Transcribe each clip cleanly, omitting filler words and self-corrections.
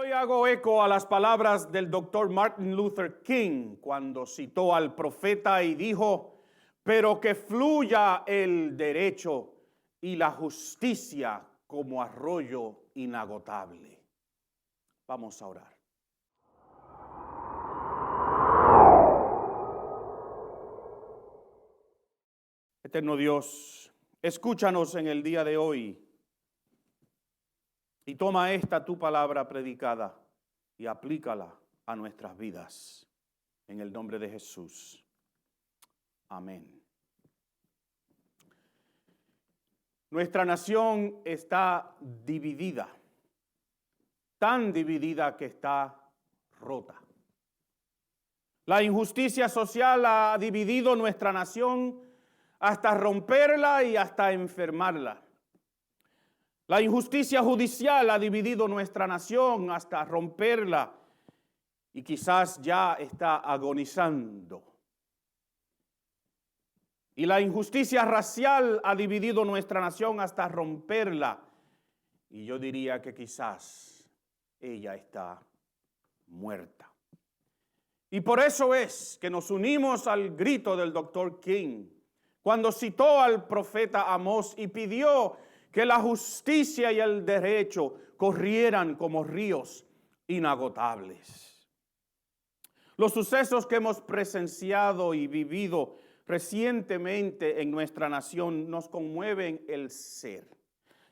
Hoy hago eco a las palabras del doctor Martin Luther King cuando citó al profeta y dijo: pero que fluya el derecho y la justicia como arroyo inagotable. Vamos a orar. Eterno Dios, escúchanos en el día de hoy y toma esta tu palabra predicada y aplícala a nuestras vidas. En el nombre de Jesús. Amén. Nuestra nación está dividida, tan dividida que está rota. La injusticia social ha dividido nuestra nación hasta romperla y hasta enfermarla. La injusticia judicial ha dividido nuestra nación hasta romperla y quizás ya está agonizando. Y la injusticia racial ha dividido nuestra nación hasta romperla. Y yo diría que quizás ella está muerta. Y por eso es que nos unimos al grito del doctor King cuando citó al profeta Amós y pidió que la justicia y el derecho corrieran como ríos inagotables. Los sucesos que hemos presenciado y vivido recientemente en nuestra nación nos conmueven el ser.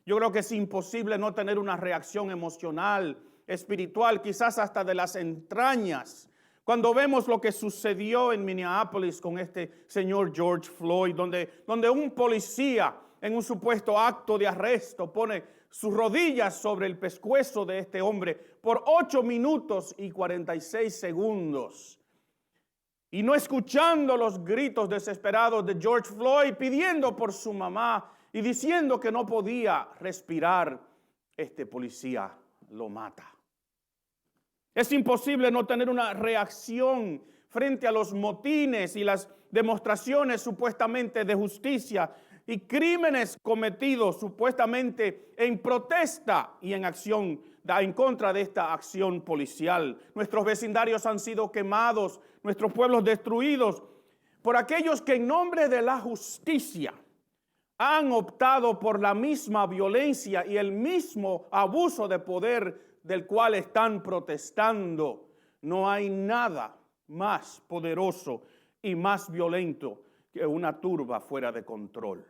Yo creo que es imposible no tener una reacción emocional, espiritual, quizás hasta de las entrañas, cuando vemos lo que sucedió en Minneapolis con este señor George Floyd, donde un policía en un supuesto acto de arresto pone sus rodillas sobre el pescuezo de este hombre por 8 minutos y 46 segundos. Y no escuchando los gritos desesperados de George Floyd pidiendo por su mamá y diciendo que no podía respirar, este policía lo mata. Es imposible no tener una reacción frente a los motines y las demostraciones supuestamente de justicia y crímenes cometidos supuestamente en protesta y en acción en contra de esta acción policial. Nuestros vecindarios han sido quemados, nuestros pueblos destruidos por aquellos que en nombre de la justicia han optado por la misma violencia y el mismo abuso de poder del cual están protestando. No hay nada más poderoso y más violento que una turba fuera de control.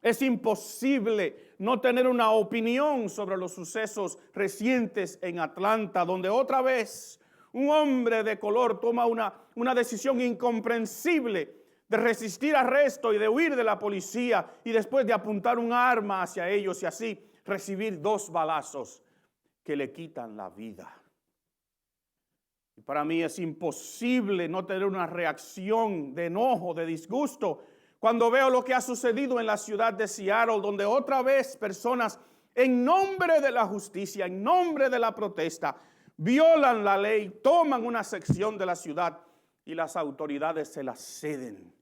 Es imposible no tener una opinión sobre los sucesos recientes en Atlanta, donde otra vez un hombre de color toma una decisión incomprensible de resistir arresto y de huir de la policía y después de apuntar un arma hacia ellos y así recibir 2 balazos que le quitan la vida. Y para mí es imposible no tener una reacción de enojo, de disgusto, cuando veo lo que ha sucedido en la ciudad de Seattle, donde otra vez personas en nombre de la justicia, en nombre de la protesta, violan la ley, toman una sección de la ciudad y las autoridades se la ceden.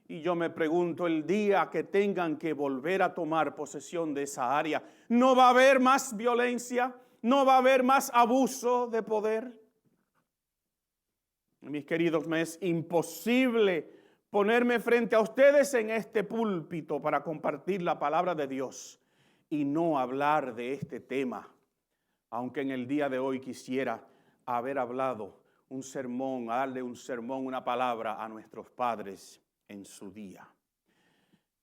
Y yo me pregunto, el día que tengan que volver a tomar posesión de esa área, ¿no va a haber más violencia? ¿No va a haber más abuso de poder? Mis queridos, me es imposible ponerme frente a ustedes en este púlpito para compartir la palabra de Dios y no hablar de este tema, aunque en el día de hoy quisiera haber hablado un sermón, darle un sermón, una palabra a nuestros padres en su día.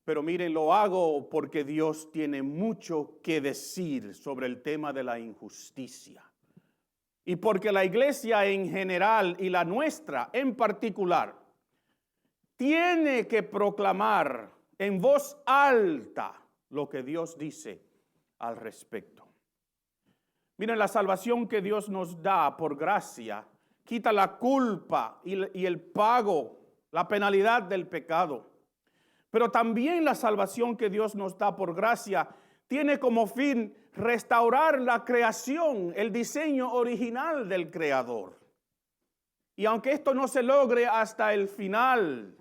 Pero miren, lo hago porque Dios tiene mucho que decir sobre el tema de la injusticia. Y porque la iglesia en general y la nuestra en particular tiene que proclamar en voz alta lo que Dios dice al respecto. Miren, la salvación que Dios nos da por gracia quita la culpa y el pago, la penalidad del pecado. Pero también la salvación que Dios nos da por gracia tiene como fin restaurar la creación, el diseño original del Creador. Y aunque esto no se logre hasta el final,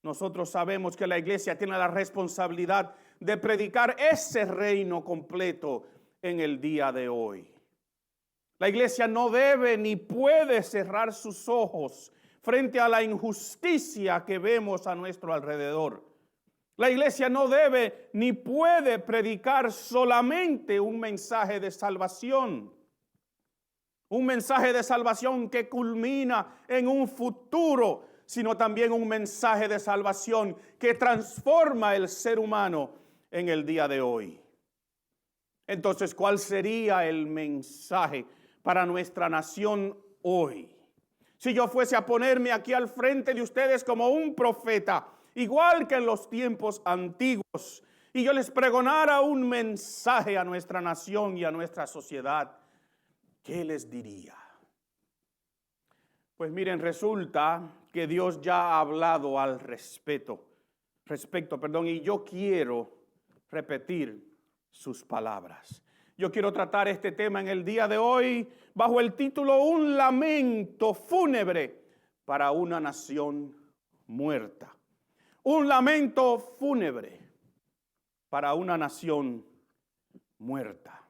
nosotros sabemos que la iglesia tiene la responsabilidad de predicar ese reino completo en el día de hoy. La iglesia no debe ni puede cerrar sus ojos frente a la injusticia que vemos a nuestro alrededor. La iglesia no debe ni puede predicar solamente un mensaje de salvación. Un mensaje de salvación que culmina en un futuro, sino también un mensaje de salvación que transforma el ser humano en el día de hoy. Entonces, ¿cuál sería el mensaje para nuestra nación hoy? Si yo fuese a ponerme aquí al frente de ustedes como un profeta, igual que en los tiempos antiguos, y yo les pregonara un mensaje a nuestra nación y a nuestra sociedad, ¿qué les diría? Pues miren, resulta que Dios ya ha hablado al respecto, y yo quiero repetir sus palabras. Yo quiero tratar este tema en el día de hoy bajo el título Un lamento fúnebre para una nación muerta. Un lamento fúnebre para una nación muerta.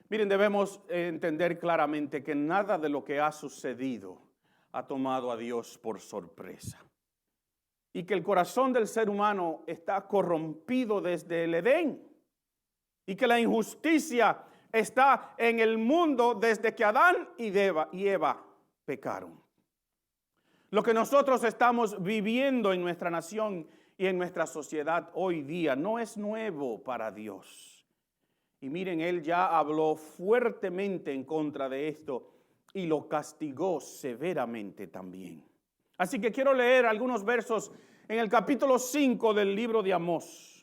Miren, debemos entender claramente que nada de lo que ha sucedido ha tomado a Dios por sorpresa. Y que el corazón del ser humano está corrompido desde el Edén. Y que la injusticia está en el mundo desde que Adán y Eva pecaron. Lo que nosotros estamos viviendo en nuestra nación y en nuestra sociedad hoy día no es nuevo para Dios. Y miren, Él ya habló fuertemente en contra de esto y lo castigó severamente también. Así que quiero leer algunos versos en el capítulo 5 del libro de Amós.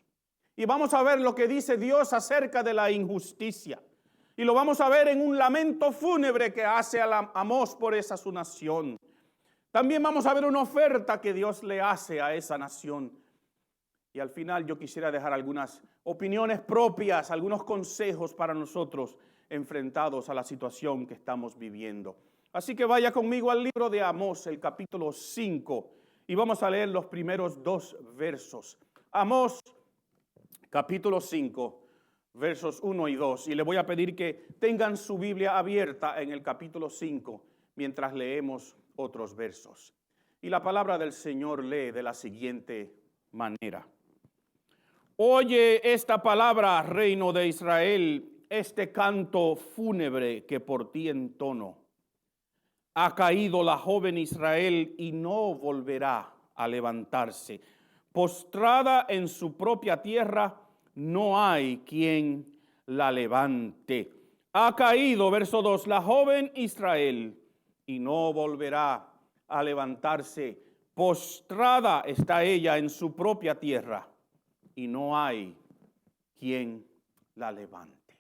Y vamos a ver lo que dice Dios acerca de la injusticia. Y lo vamos a ver en un lamento fúnebre que hace a Amós por esa su nación. También vamos a ver una oferta que Dios le hace a esa nación. Y al final yo quisiera dejar algunas opiniones propias, algunos consejos para nosotros enfrentados a la situación que estamos viviendo. Así que vaya conmigo al libro de Amós, el capítulo 5, y vamos a leer los primeros 2 versos. Amós, capítulo 5, versos 1 y 2. Y le voy a pedir que tengan su Biblia abierta en el capítulo 5 mientras leemos otros versos. Y la palabra del Señor lee de la siguiente manera. Oye esta palabra, reino de Israel, este canto fúnebre que por ti entono. Ha caído la joven Israel y no volverá a levantarse. Postrada en su propia tierra, no hay quien la levante. Ha caído, verso 2, la joven Israel y no volverá a levantarse. Postrada está ella en su propia tierra y no hay quien la levante.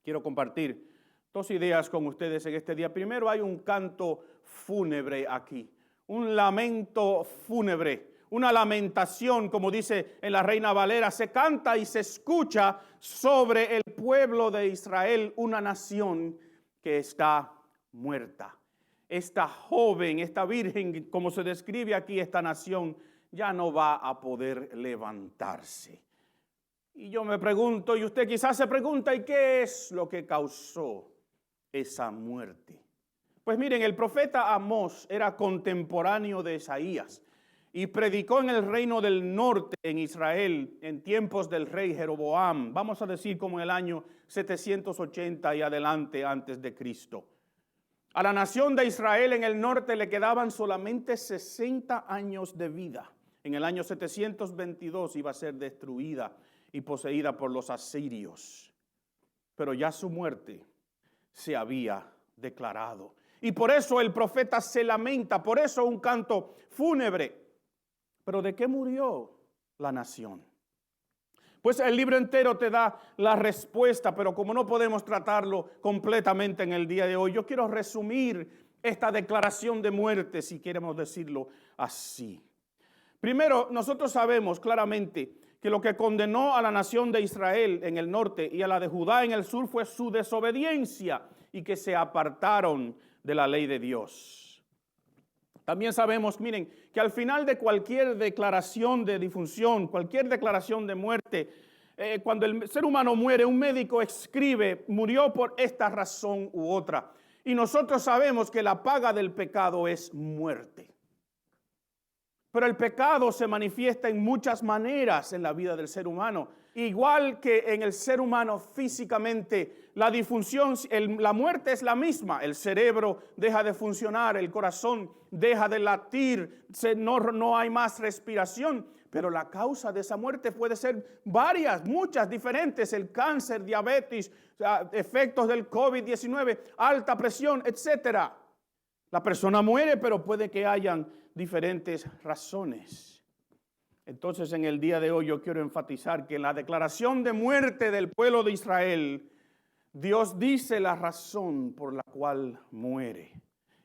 Quiero compartir 2 ideas con ustedes en este día. Primero, hay un canto fúnebre aquí, un lamento fúnebre, una lamentación, como dice en la Reina Valera, se canta y se escucha sobre el pueblo de Israel, una nación que está muerta. Esta joven, esta virgen, como se describe aquí, esta nación, ya no va a poder levantarse. Y yo me pregunto, y usted quizás se pregunta, ¿y qué es lo que causó esa muerte? Pues miren, el profeta Amós era contemporáneo de Isaías y predicó en el reino del norte en Israel en tiempos del rey Jeroboam, vamos a decir como en el año 780 y adelante antes de Cristo. A la nación de Israel en el norte le quedaban solamente 60 años de vida. En el año 722 iba a ser destruida y poseída por los asirios. Pero ya su muerte se había declarado. Y por eso el profeta se lamenta, por eso un canto fúnebre. ¿Pero de qué murió la nación? Pues el libro entero te da la respuesta, pero como no podemos tratarlo completamente en el día de hoy, yo quiero resumir esta declaración de muerte, si queremos decirlo así. Primero, nosotros sabemos claramente que lo que condenó a la nación de Israel en el norte y a la de Judá en el sur fue su desobediencia y que se apartaron de la ley de Dios. También sabemos, miren, que al final de cualquier declaración de difunción, cualquier declaración de muerte, Cuando el ser humano muere, un médico escribe, murió por esta razón u otra. Y nosotros sabemos que la paga del pecado es muerte. Pero el pecado se manifiesta en muchas maneras en la vida del ser humano. Igual que en el ser humano físicamente, la disfunción, la muerte es la misma. El cerebro deja de funcionar, el corazón deja de latir, no hay más respiración. Pero la causa de esa muerte puede ser muchas diferentes. El cáncer, diabetes, efectos del COVID-19, alta presión, etc. La persona muere, pero puede que hayan diferentes razones. Entonces, en el día de hoy yo quiero enfatizar que en la declaración de muerte del pueblo de Israel, Dios dice la razón por la cual muere.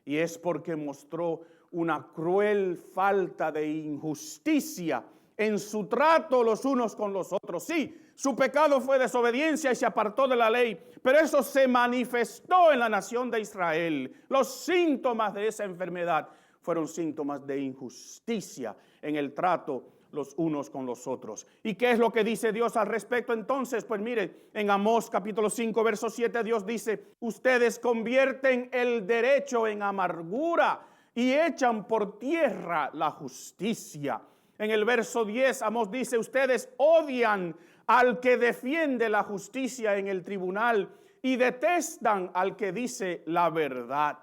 Y es porque mostró una cruel falta de injusticia en su trato los unos con los otros. Sí, su pecado fue desobediencia y se apartó de la ley, pero eso se manifestó en la nación de Israel. Los síntomas de esa enfermedad fueron síntomas de injusticia en el trato los unos con los otros. ¿Y qué es lo que dice Dios al respecto entonces? Pues mire, en Amós capítulo 5, verso 7, Dios dice: ustedes convierten el derecho en amargura y echan por tierra la justicia. En el verso 10, Amós dice: ustedes odian al que defiende la justicia en el tribunal y detestan al que dice la verdad.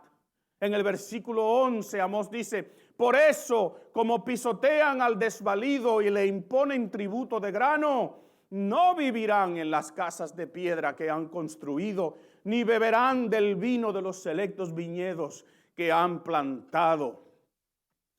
En el versículo 11, Amós dice: por eso, como pisotean al desvalido y le imponen tributo de grano, no vivirán en las casas de piedra que han construido, ni beberán del vino de los selectos viñedos que han plantado.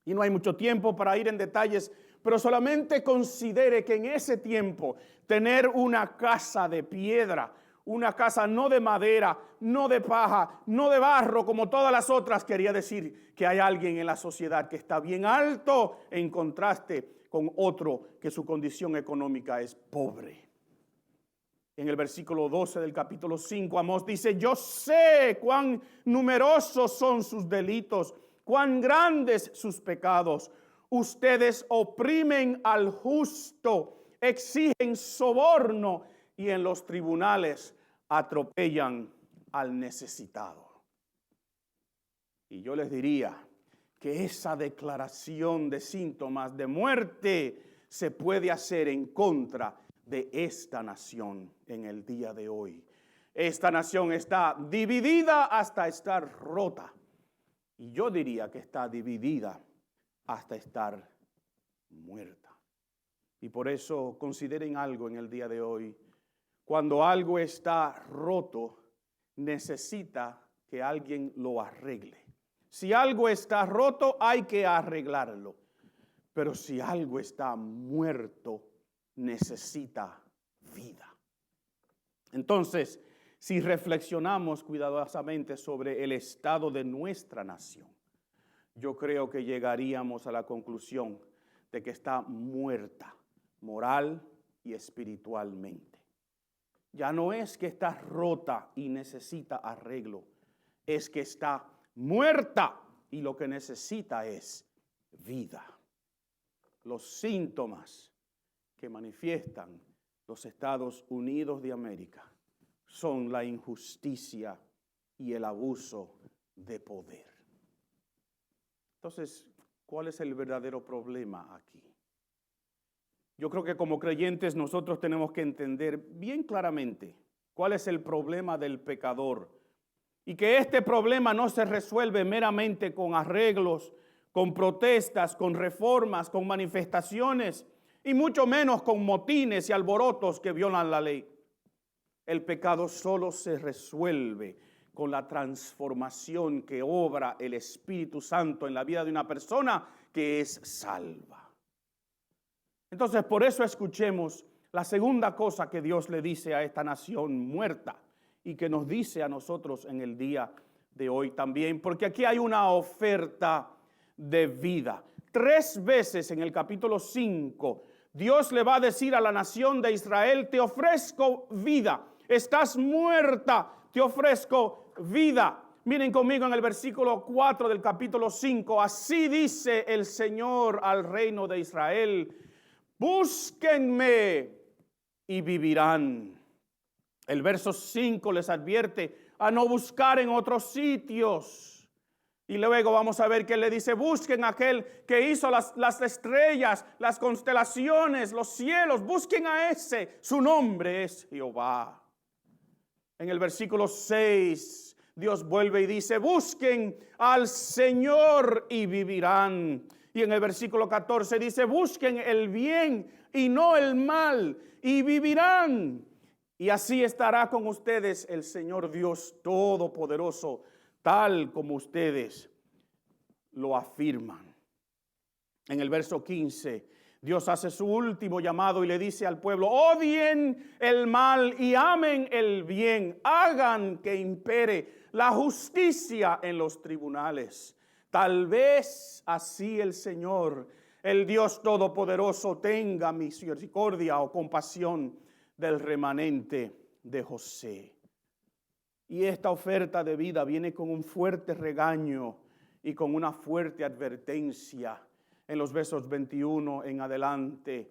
Y no hay mucho tiempo para ir en detalles, pero solamente considere que en ese tiempo tener una casa de piedra, una casa no de madera, no de paja, no de barro como todas las otras, quería decir que hay alguien en la sociedad que está bien alto en contraste con otro que su condición económica es pobre. En el versículo 12 del capítulo 5, Amós dice: yo sé cuán numerosos son sus delitos, cuán grandes sus pecados. Ustedes oprimen al justo, exigen soborno y en los tribunales atropellan al necesitado. Y yo les diría que esa declaración de síntomas de muerte se puede hacer en contra de esta nación en el día de hoy. Esta nación está dividida hasta estar rota. Y yo diría que está dividida hasta estar muerta. Y por eso consideren algo en el día de hoy. Cuando algo está roto, necesita que alguien lo arregle. Si algo está roto, hay que arreglarlo. Pero si algo está muerto, necesita vida. Entonces, si reflexionamos cuidadosamente sobre el estado de nuestra nación, yo creo que llegaríamos a la conclusión de que está muerta moral y espiritualmente. Ya no es que está rota y necesita arreglo, es que está muerta y lo que necesita es vida. Los síntomas que manifiestan los Estados Unidos de América son la injusticia y el abuso de poder. Entonces, ¿cuál es el verdadero problema aquí? Yo creo que como creyentes nosotros tenemos que entender bien claramente cuál es el problema del pecador y que este problema no se resuelve meramente con arreglos, con protestas, con reformas, con manifestaciones y mucho menos con motines y alborotos que violan la ley. El pecado solo se resuelve con la transformación que obra el Espíritu Santo en la vida de una persona que es salva. Entonces, por eso escuchemos la segunda cosa que Dios le dice a esta nación muerta y que nos dice a nosotros en el día de hoy también, porque aquí hay una oferta de vida. 3 veces en el capítulo 5, Dios le va a decir a la nación de Israel: te ofrezco vida, estás muerta, te ofrezco vida. Miren conmigo en el versículo 4 del capítulo 5, así dice el Señor al reino de Israel: búsquenme y vivirán. El verso 5 les advierte a no buscar en otros sitios. Y luego vamos a ver que le dice, busquen aquel que hizo las estrellas, las constelaciones, los cielos, busquen a ese, su nombre es Jehová. En el versículo 6, Dios vuelve y dice, busquen al Señor y vivirán. Y en el versículo 14 dice, busquen el bien y no el mal y vivirán. Y así estará con ustedes el Señor Dios Todopoderoso, tal como ustedes lo afirman. En el verso 15, Dios hace su último llamado y le dice al pueblo, odien el mal y amen el bien, hagan que impere la justicia en los tribunales. Tal vez así el Señor, el Dios Todopoderoso, tenga misericordia o compasión del remanente de José. Y esta oferta de vida viene con un fuerte regaño y con una fuerte advertencia. En los versos 21 en adelante,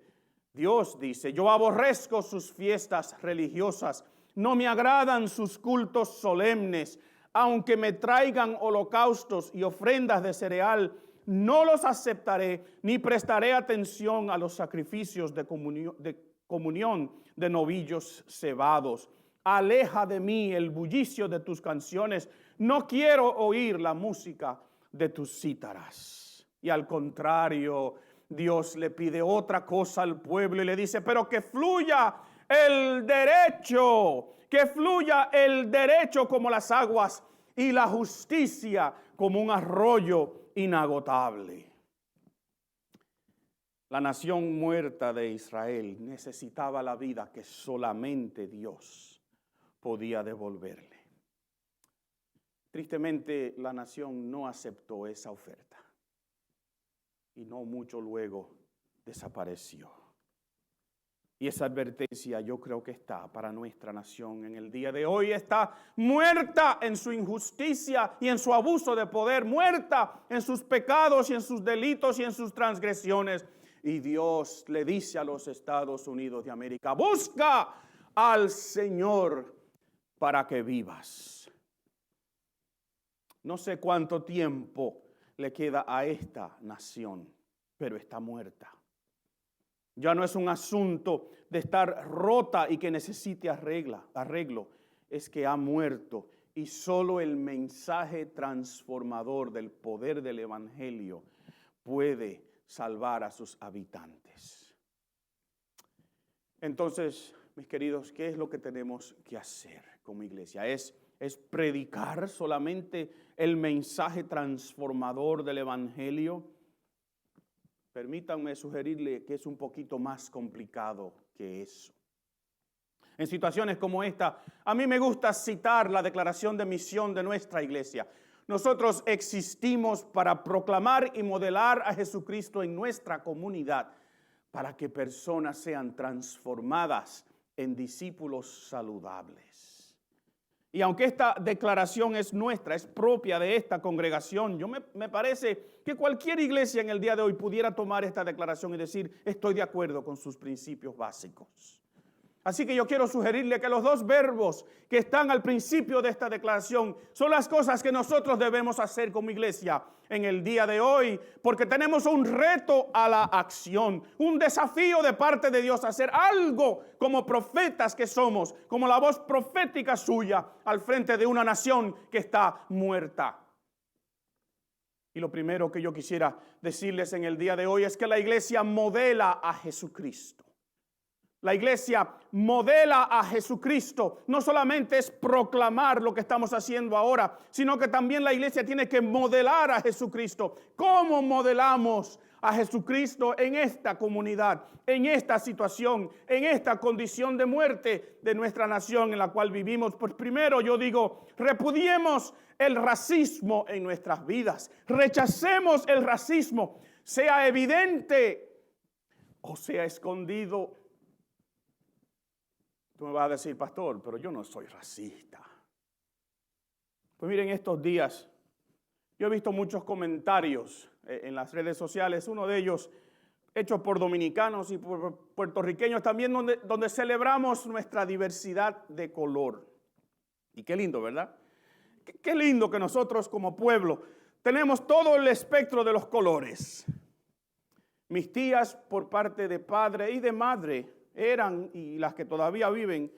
Dios dice, yo aborrezco sus fiestas religiosas, no me agradan sus cultos solemnes, aunque me traigan holocaustos y ofrendas de cereal, no los aceptaré, ni prestaré atención a los sacrificios de comunión de novillos cebados. Aleja de mí el bullicio de tus canciones, no quiero oír la música de tus cítaras. Y al contrario, Dios le pide otra cosa al pueblo y le dice, pero que fluya el derecho como las aguas y la justicia como un arroyo inagotable. La nación muerta de Israel necesitaba la vida que solamente Dios podía devolverle. Tristemente, la nación no aceptó esa oferta y no mucho luego desapareció. Y esa advertencia yo creo que está para nuestra nación en el día de hoy. Está muerta en su injusticia y en su abuso de poder, muerta en sus pecados y en sus delitos y en sus transgresiones. Y Dios le dice a los Estados Unidos de América, busca al Señor para que vivas. No sé cuánto tiempo le queda a esta nación, pero está muerta. Ya no es un asunto de estar rota y que necesite arreglo, es que ha muerto y solo el mensaje transformador del poder del Evangelio puede salvar a sus habitantes. Entonces, mis queridos, ¿qué es lo que tenemos que hacer como iglesia? ¿Es predicar solamente el mensaje transformador del Evangelio? Permítanme sugerirle que es un poquito más complicado que eso. En situaciones como esta, a mí me gusta citar la declaración de misión de nuestra iglesia. Nosotros existimos para proclamar y modelar a Jesucristo en nuestra comunidad, para que personas sean transformadas en discípulos saludables. Y aunque esta declaración es nuestra, es propia de esta congregación, me parece que cualquier iglesia en el día de hoy pudiera tomar esta declaración y decir, estoy de acuerdo con sus principios básicos. Así que yo quiero sugerirle que los dos verbos que están al principio de esta declaración son las cosas que nosotros debemos hacer como iglesia en el día de hoy, porque tenemos un reto a la acción, un desafío de parte de Dios a hacer algo como profetas que somos, como la voz profética suya al frente de una nación que está muerta. Y lo primero que yo quisiera decirles en el día de hoy es que la iglesia modela a Jesucristo. La iglesia modela a Jesucristo. No solamente es proclamar lo que estamos haciendo ahora, sino que también la iglesia tiene que modelar a Jesucristo. ¿Cómo modelamos a Jesucristo en esta comunidad, en esta situación, en esta condición de muerte de nuestra nación en la cual vivimos? Pues primero yo digo, repudiemos el racismo en nuestras vidas. Rechacemos el racismo, sea evidente o sea escondido. Tú me vas a decir, pastor, pero yo no soy racista. Pues miren, estos días yo he visto muchos comentarios en las redes sociales. Uno de ellos hecho por dominicanos y por puertorriqueños también, donde celebramos nuestra diversidad de color. Y qué lindo, ¿verdad? Qué lindo que nosotros como pueblo tenemos todo el espectro de los colores. Mis tías por parte de padre y de madre eran, y las que todavía viven,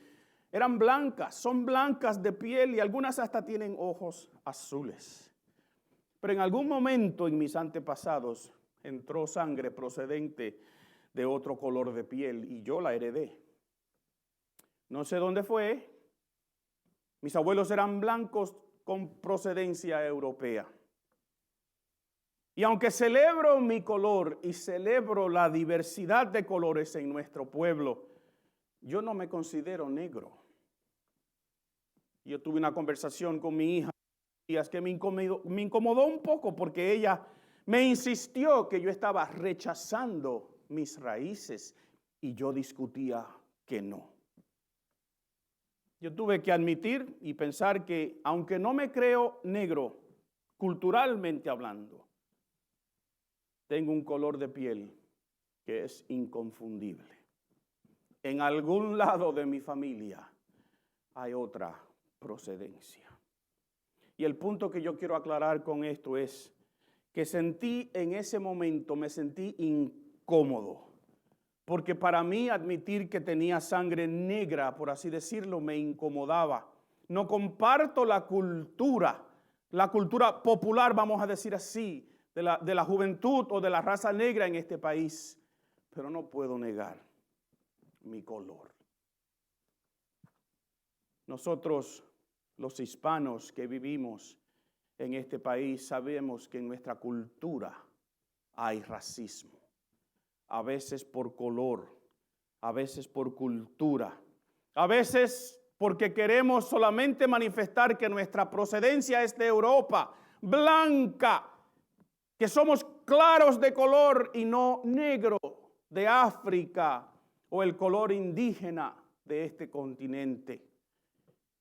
eran blancas, son blancas de piel y algunas hasta tienen ojos azules. Pero en algún momento en mis antepasados entró sangre procedente de otro color de piel y yo la heredé. No sé dónde fue. Mis abuelos eran blancos con procedencia europea. Y aunque celebro mi color y celebro la diversidad de colores en nuestro pueblo, yo no me considero negro. Yo tuve una conversación con mi hija que me incomodó un poco porque ella me insistió que yo estaba rechazando mis raíces y yo discutía que no. Yo tuve que admitir y pensar que aunque no me creo negro, culturalmente hablando, tengo un color de piel que es inconfundible. En algún lado de mi familia hay otra procedencia. Y el punto que yo quiero aclarar con esto es que en ese momento me sentí incómodo. Porque para mí admitir que tenía sangre negra, por así decirlo, me incomodaba. No comparto la cultura popular, vamos a decir así, de la juventud o de la raza negra en este país. Pero no puedo negar mi color. Nosotros, los hispanos que vivimos en este país, sabemos que en nuestra cultura hay racismo. A veces por color, a veces por cultura, a veces porque queremos solamente manifestar que nuestra procedencia es de Europa, blanca, que somos claros de color y no negro, de África o el color indígena de este continente.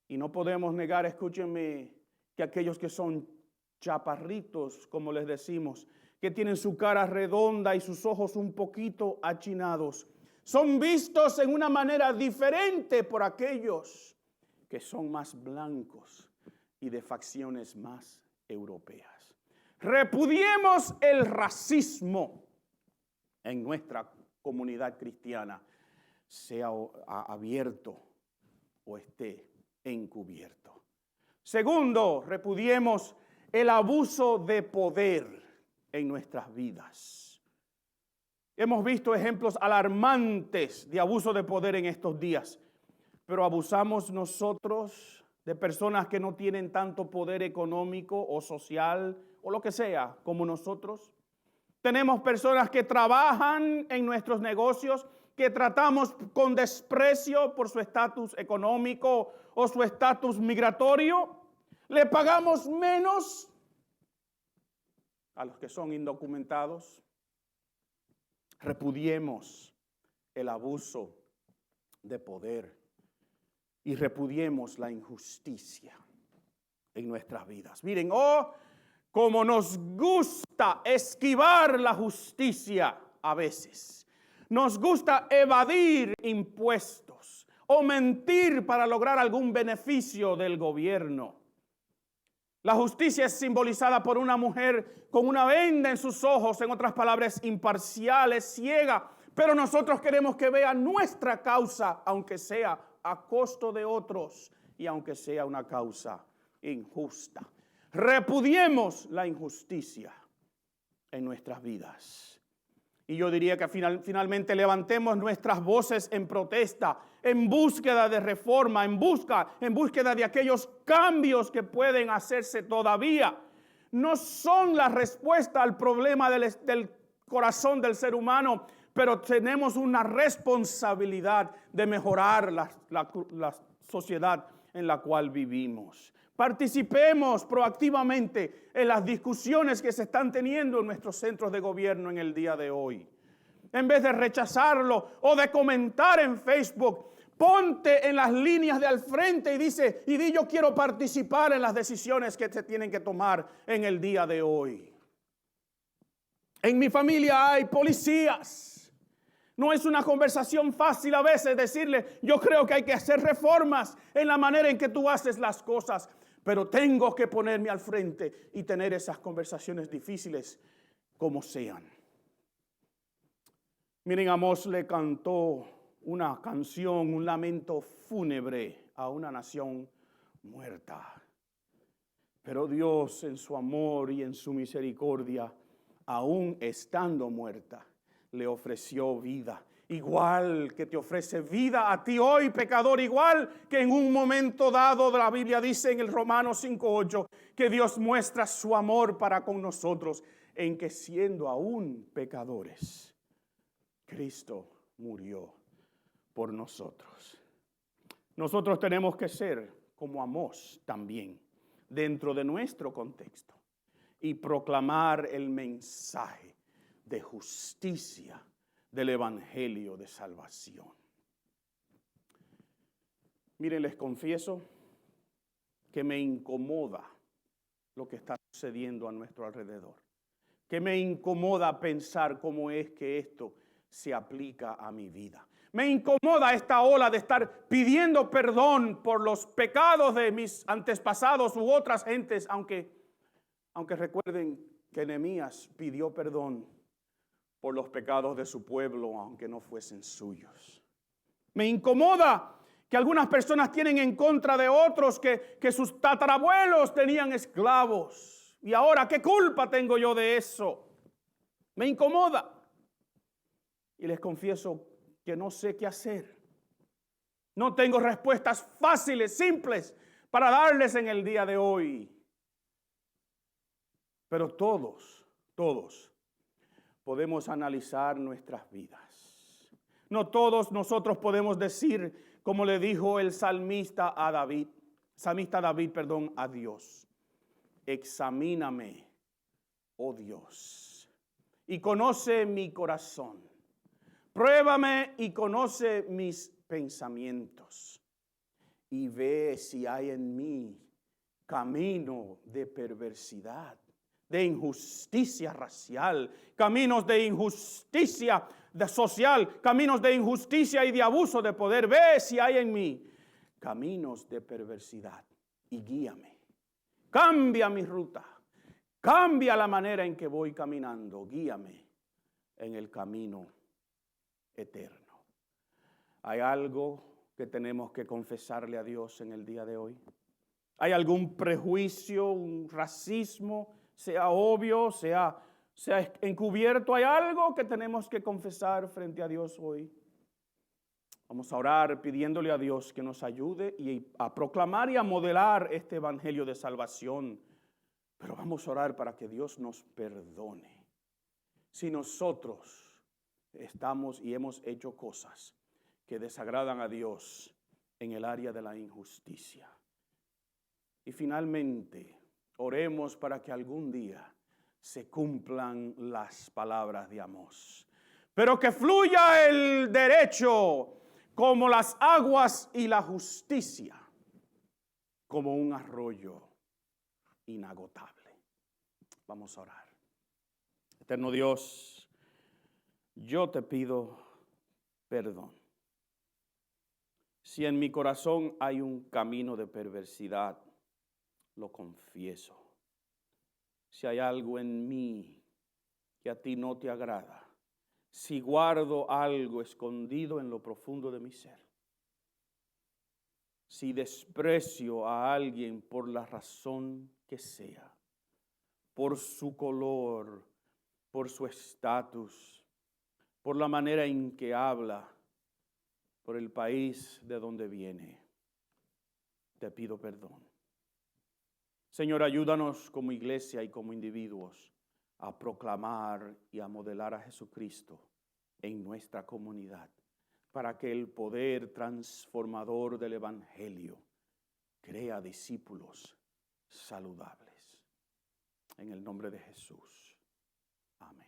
Y no podemos negar, escúchenme, que aquellos que son chaparritos, como les decimos, que tienen su cara redonda y sus ojos un poquito achinados, son vistos en una manera diferente por aquellos que son más blancos y de facciones más europeas. Repudiemos el racismo en nuestra comunidad cristiana, sea abierto o esté encubierto. Segundo, repudiemos el abuso de poder en nuestras vidas. Hemos visto ejemplos alarmantes de abuso de poder en estos días, pero abusamos nosotros de personas que no tienen tanto poder económico o social o lo que sea como nosotros. Tenemos personas que trabajan en nuestros negocios, que tratamos con desprecio por su estatus económico o su estatus migratorio. Le pagamos menos a los que son indocumentados. Repudiemos el abuso de poder y repudiemos la injusticia en nuestras vidas. Miren, como nos gusta esquivar la justicia a veces. Nos gusta evadir impuestos o mentir para lograr algún beneficio del gobierno. La justicia es simbolizada por una mujer con una venda en sus ojos, en otras palabras, imparcial, ciega, pero nosotros queremos que vea nuestra causa, aunque sea a costo de otros y aunque sea una causa injusta. Repudiemos la injusticia en nuestras vidas. Y yo diría que finalmente levantemos nuestras voces en protesta, en búsqueda de reforma, en búsqueda de aquellos cambios que pueden hacerse todavía. No son la respuesta al problema del corazón del ser humano, pero tenemos una responsabilidad de mejorar la sociedad en la cual vivimos. Participemos proactivamente en las discusiones que se están teniendo en nuestros centros de gobierno en el día de hoy. En vez de rechazarlo o de comentar en Facebook, ponte en las líneas de al frente y di yo quiero participar en las decisiones que se tienen que tomar en el día de hoy. En mi familia hay policías. No es una conversación fácil a veces decirle, yo creo que hay que hacer reformas en la manera en que tú haces las cosas. Pero tengo que ponerme al frente y tener esas conversaciones difíciles como sean. Miren, Amós le cantó una canción, un lamento fúnebre a una nación muerta. Pero Dios en su amor y en su misericordia, aún estando muerta, le ofreció vida. Igual que te ofrece vida a ti hoy, pecador, igual que en un momento dado la Biblia dice en el Romanos 5:8 que Dios muestra su amor para con nosotros en que siendo aún pecadores, Cristo murió por nosotros. Nosotros tenemos que ser como Amós también, dentro de nuestro contexto, y proclamar el mensaje de justicia del evangelio de salvación. Miren, les confieso que me incomoda lo que está sucediendo a nuestro alrededor, que me incomoda pensar cómo es que esto se aplica a mi vida. Me incomoda esta ola de estar pidiendo perdón por los pecados de mis antepasados u otras gentes, aunque recuerden que Nehemías pidió perdón por los pecados de su pueblo, aunque no fuesen suyos. Me incomoda que algunas personas tienen en contra de otros que sus tatarabuelos tenían esclavos. Y ahora, ¿qué culpa tengo yo de eso? Me incomoda. Y les confieso que no sé qué hacer. No tengo respuestas fáciles, simples, para darles en el día de hoy. Pero todos podemos analizar nuestras vidas. No todos nosotros podemos decir, como le dijo el salmista David, a Dios: examíname, oh Dios, y conoce mi corazón. Pruébame y conoce mis pensamientos, y ve si hay en mí camino de perversidad, de injusticia racial, caminos de injusticia social, caminos de injusticia y de abuso de poder. Ve si hay en mí caminos de perversidad y guíame. Cambia mi ruta, cambia la manera en que voy caminando, guíame en el camino eterno. ¿Hay algo que tenemos que confesarle a Dios en el día de hoy? ¿Hay algún prejuicio, un racismo, sea obvio, sea encubierto? ¿Hay algo que tenemos que confesar frente a Dios hoy? Vamos a orar pidiéndole a Dios que nos ayude y a proclamar y a modelar este evangelio de salvación. Pero vamos a orar para que Dios nos perdone si nosotros estamos y hemos hecho cosas que desagradan a Dios en el área de la injusticia. Y finalmente, oremos para que algún día se cumplan las palabras de Amós. Pero que fluya el derecho como las aguas y la justicia como un arroyo inagotable. Vamos a orar. Eterno Dios, yo te pido perdón. Si en mi corazón hay un camino de perversidad, lo confieso. Si hay algo en mí que a ti no te agrada, si guardo algo escondido en lo profundo de mi ser, si desprecio a alguien por la razón que sea, por su color, por su estatus, por la manera en que habla, por el país de donde viene, te pido perdón. Señor, ayúdanos como iglesia y como individuos a proclamar y a modelar a Jesucristo en nuestra comunidad, para que el poder transformador del evangelio crea discípulos saludables. En el nombre de Jesús. Amén.